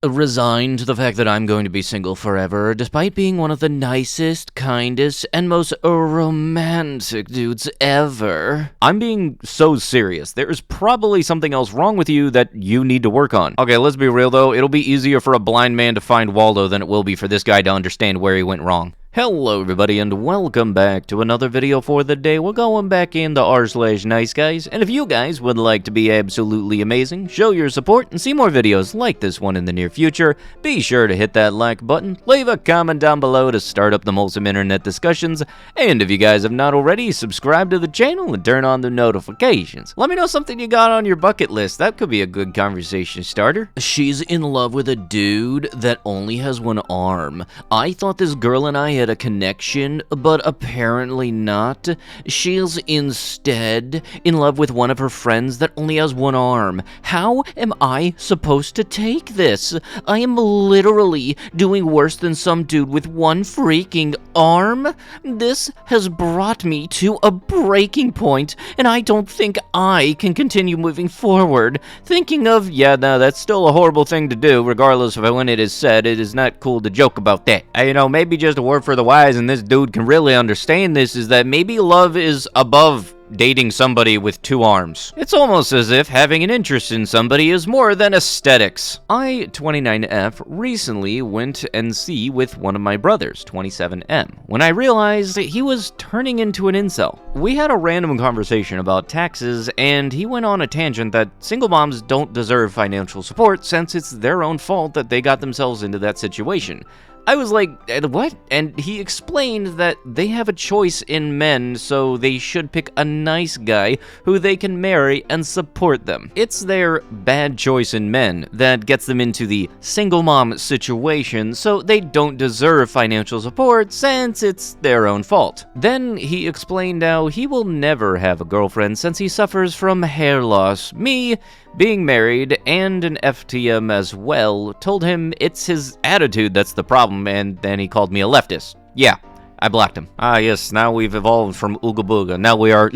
resigned to the fact that I'm going to be single forever, despite being one of the nicest, kindest, and most romantic dudes ever. I'm being so serious. There's probably something else wrong with you that you need to work on. Okay, let's be real though. It'll be easier for a blind man to find Waldo than it will be for this guy to understand where he went wrong. Hello everybody and welcome back to another video for the day. We're going back into r/niceguys, and if you guys would like to be absolutely amazing, show your support, and see more videos like this one in the near future, be sure to hit that like button, leave a comment down below to start up the wholesome internet discussions, and if you guys have not already, subscribe to the channel and turn on the notifications. Let me know something you got on your bucket list. That could be a good conversation starter. She's in love with a dude that only has one arm. I thought this girl and I had a connection, but apparently not. She's instead in love with one of her friends that only has one arm. How am I supposed to take this? I am literally doing worse than some dude with one freaking arm. This has brought me to a breaking point, and I don't think I can continue moving forward. Thinking of, yeah, no, that's still a horrible thing to do, regardless of when it is said. It is not cool to joke about that. You know, maybe just a word for the wise, and this dude can really understand this, is that maybe love is above dating somebody with two arms. It's almost as if having an interest in somebody is more than aesthetics. I, 29F, recently went and see with one of my brothers, 27M, when I realized that he was turning into an incel. We had a random conversation about taxes, and he went on a tangent that single moms don't deserve financial support since it's their own fault that they got themselves into that situation. I was like, what? And he explained that they have a choice in men, so they should pick a nice guy who they can marry and support them. It's their bad choice in men that gets them into the single mom situation, so they don't deserve financial support since it's their own fault. Then he explained how he will never have a girlfriend since he suffers from hair loss. Me, being married and an FTM as well, told him it's his attitude that's the problem, and then he called me a leftist. Yeah, I blocked him. Ah yes, now we've evolved from Ooga Booga. Now we are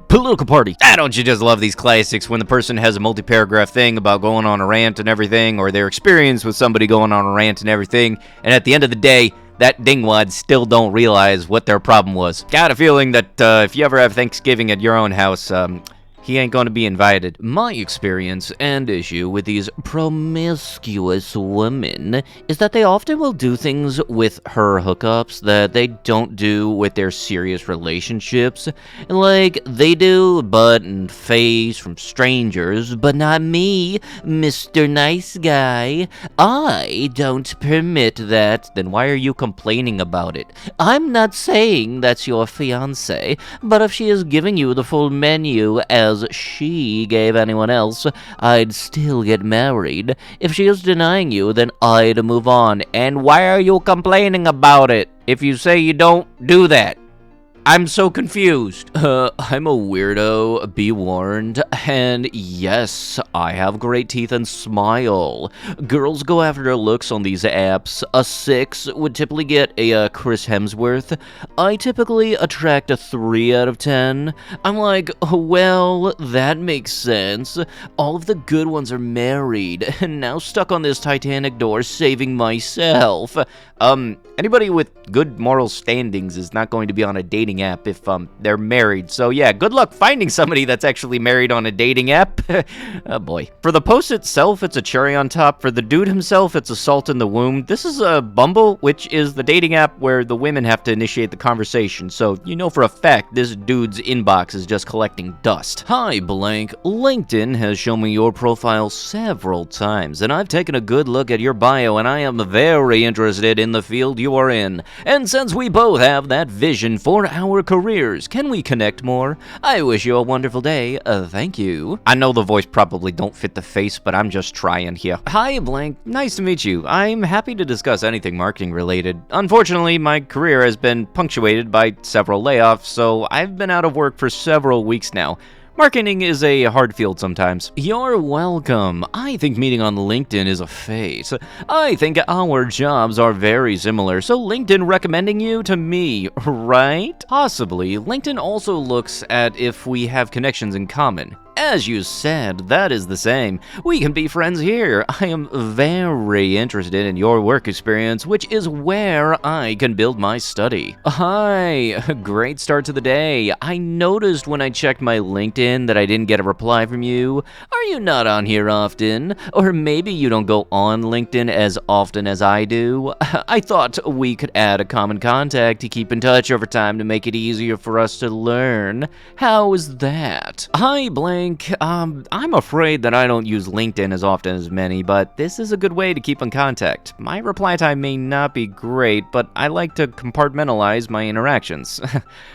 political party. Don't you just love these classics when the person has a multi-paragraph thing about going on a rant and everything, or their experience with somebody going on a rant and everything, and at the end of the day, that dingwad still don't realize what their problem was. Got a feeling that if you ever have Thanksgiving at your own house, he ain't gonna be invited. My experience and issue with these promiscuous women is that they often will do things with her hookups that they don't do with their serious relationships. Like, they do butt and face from strangers, but not me, Mr. Nice Guy. I don't permit that. Then why are you complaining about it? I'm not saying that's your fiancé, but if she is giving you the full menu as she gave anyone else, I'd still get married. If she is denying you, then I'd move on. And why are you complaining about it if you say you don't do that? I'm so confused. I'm a weirdo, be warned. And yes, I have great teeth and smile. Girls go after their looks on these apps. A 6 would typically get a Chris Hemsworth. I typically attract a 3 out of 10. I'm like, well, that makes sense. All of the good ones are married, and now stuck on this Titanic door saving myself. Anybody with good moral standings is not going to be on a dating app if they're married. So yeah, good luck finding somebody that's actually married on a dating app. Oh boy. For the post itself, it's a cherry on top. For the dude himself, it's a salt in the wound. This is a Bumble, which is the dating app where the women have to initiate the conversation. So you know for a fact this dude's inbox is just collecting dust. Hi blank, LinkedIn has shown me your profile several times, and I've taken a good look at your bio, and I am very interested in the field you are in. And since we both have that vision for our careers, can we connect more? I wish you a wonderful day. Thank you. I know the voice probably don't fit the face, but I'm just trying here. Hi blank, nice to meet you. I'm happy to discuss anything marketing related. Unfortunately, my career has been punctuated by several layoffs, so I've been out of work for several weeks now. Marketing is a hard field sometimes. You're welcome. I think meeting on LinkedIn is a phase. I think our jobs are very similar, so LinkedIn recommending you to me, right? Possibly. LinkedIn also looks at if we have connections in common. As you said, that is the same. We can be friends here. I am very interested in your work experience, which is where I can build my study. Hi, great start to the day. I noticed when I checked my LinkedIn that I didn't get a reply from you. Are you not on here often? Or maybe you don't go on LinkedIn as often as I do? I thought we could add a common contact to keep in touch over time to make it easier for us to learn. How is that? Hi, Blank. I'm afraid that I don't use LinkedIn as often as many, but this is a good way to keep in contact. My reply time may not be great, but I like to compartmentalize my interactions.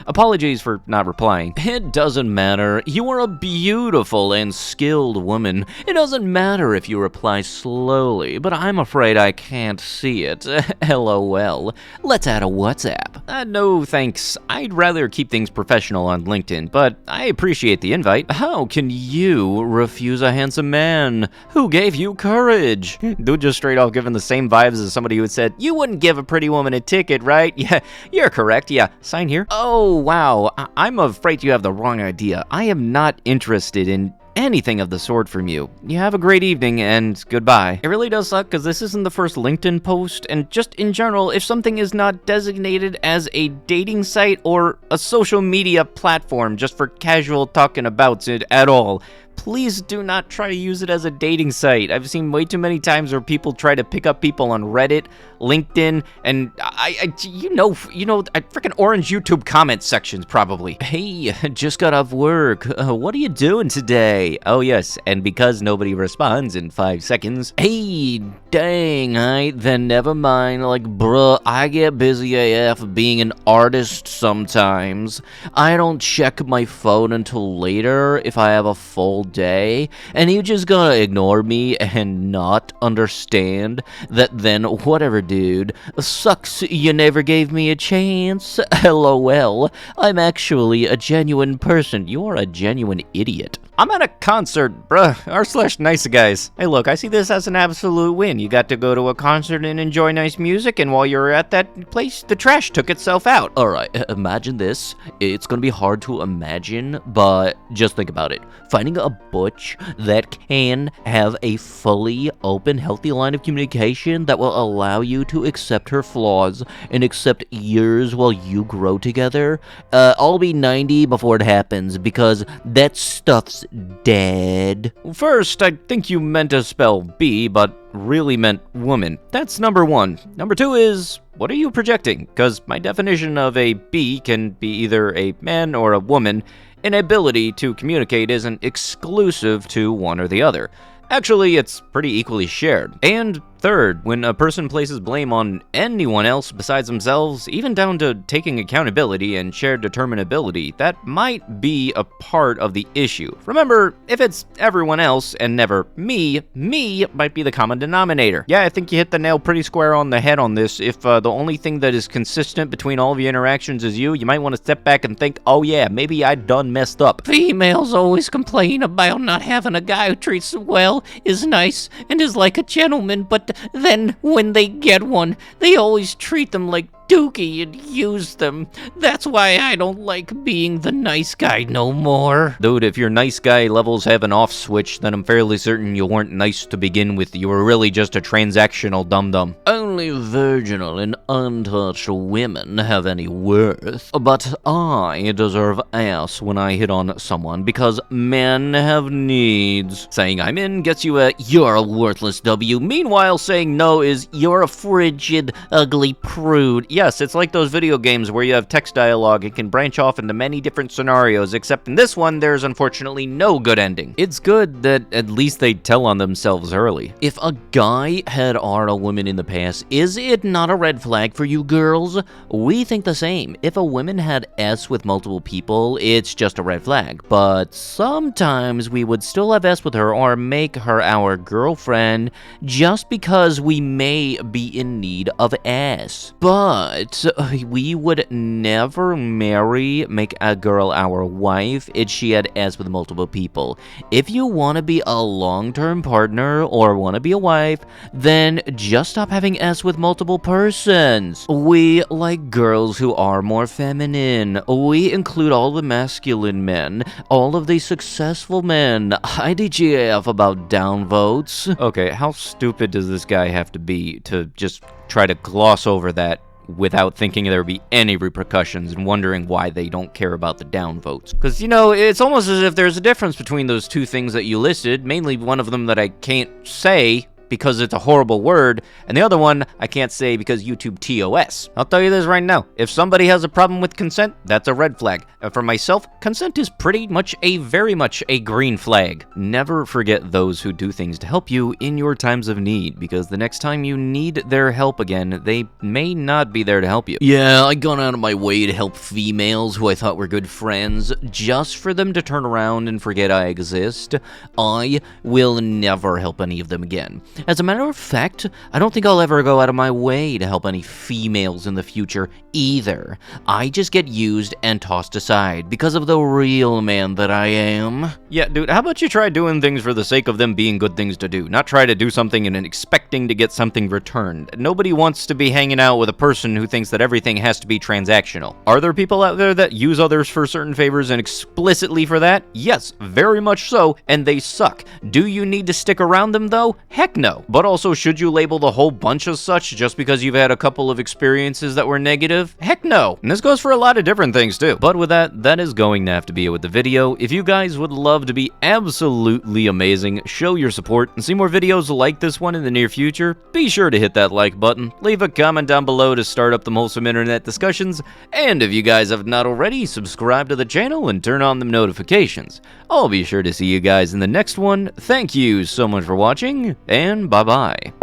Apologies for not replying. It doesn't matter. You are a beautiful and skilled woman. It doesn't matter if you reply slowly, but I'm afraid I can't see it. LOL. Let's add a WhatsApp. No thanks. I'd rather keep things professional on LinkedIn, but I appreciate the invite. How can you refuse a handsome man? Who gave you courage? Dude just straight off giving the same vibes as somebody who had said, you wouldn't give a pretty woman a ticket, right? Yeah, you're correct. Yeah, sign here. Oh, wow. I'm afraid you have the wrong idea. I am not interested in anything of the sort from you. You have a great evening and goodbye. It really does suck because this isn't the first LinkedIn post, and just in general, if something is not designated as a dating site or a social media platform just for casual talking about it at all, please do not try to use it as a dating site. I've seen way too many times where people try to pick up people on Reddit, LinkedIn, and you know, freaking orange YouTube comment sections probably. Hey, just got off work. What are you doing today? Oh yes, and because nobody responds in 5 seconds, hey, dang, then never mind. Like, bruh, I get busy AF being an artist sometimes. I don't check my phone until later if I have a full day, and you just gonna ignore me and not understand that then whatever, dude. Sucks you never gave me a chance. LOL. I'm actually a genuine person. You are a genuine idiot. I'm at a concert, bruh, r/niceguys. Hey look, I see this as an absolute win. You got to go to a concert and enjoy nice music, and while you're at that place, the trash took itself out. Alright, imagine this. It's gonna be hard to imagine, but just think about it. Finding a butch that can have a fully open, healthy line of communication that will allow you to accept her flaws and accept yours while you grow together. I'll be 90 before it happens, because that stuff's dead. First, I think you meant to spell B, but really meant woman. That's number one. Number two is, what are you projecting? Because my definition of a B can be either a man or a woman. An ability to communicate isn't exclusive to one or the other. Actually, it's pretty equally shared. And third, when a person places blame on anyone else besides themselves, even down to taking accountability and shared determinability, that might be a part of the issue. Remember, if it's everyone else and never me might be the common denominator. Yeah, I think you hit the nail pretty square on the head on this. If the only thing that is consistent between all of your interactions is you might want to step back and think, oh yeah, maybe I done messed up. Females always complain about not having a guy who treats them well, is nice, and is like a gentleman, but then when they get one, they always treat them like dookie and use them. That's why I don't like being the nice guy no more. Dude, if your nice guy levels have an off switch, then I'm fairly certain you weren't nice to begin with. You were really just a transactional dum-dum. Only virginal and untouched women have any worth. But I deserve ass when I hit on someone because men have needs. Saying I'm in gets you a you're a worthless W. Meanwhile, saying no is you're a frigid, ugly prude. Yes, it's like those video games where you have text dialogue. It can branch off into many different scenarios, except in this one, there's unfortunately no good ending. It's good that at least they tell on themselves early. If a guy had R a woman in the past, is it not a red flag for you girls? We think the same. If a woman had S with multiple people, it's just a red flag. But sometimes we would still have S with her or make her our girlfriend just because we may be in need of S. But but we would never make a girl our wife if she had ass with multiple people. If you want to be a long-term partner or want to be a wife, then just stop having ass with multiple persons. We like girls who are more feminine. We include all the masculine men, all of the successful men. IDGAF about downvotes. Okay, how stupid does this guy have to be to just try to gloss over that without thinking there would be any repercussions and wondering why they don't care about the downvotes? Because, you know, it's almost as if there's a difference between those two things that you listed, mainly one of them that I can't say because it's a horrible word, and the other one I can't say because YouTube TOS. I'll tell you this right now, if somebody has a problem with consent, that's a red flag. And for myself, consent is very much a green flag. Never forget those who do things to help you in your times of need, because the next time you need their help again, they may not be there to help you. Yeah, I gone out of my way to help females who I thought were good friends, just for them to turn around and forget I exist. I will never help any of them again. As a matter of fact, I don't think I'll ever go out of my way to help any females in the future either. I just get used and tossed aside because of the real man that I am. Yeah, dude, how about you try doing things for the sake of them being good things to do, not try to do something and expecting to get something returned. Nobody wants to be hanging out with a person who thinks that everything has to be transactional. Are there people out there that use others for certain favors and explicitly for that? Yes, very much so, and they suck. Do you need to stick around them though? Heck no. But also, should you label the whole bunch as such just because you've had a couple of experiences that were negative? Heck no. And this goes for a lot of different things too. But with that, that is going to have to be it with the video. If you guys would love to be absolutely amazing, show your support, and see more videos like this one in the near future, be sure to hit that like button, leave a comment down below to start up the wholesome internet discussions, and if you guys have not already, subscribe to the channel and turn on the notifications. I'll be sure to see you guys in the next one. Thank you so much for watching, and bye-bye.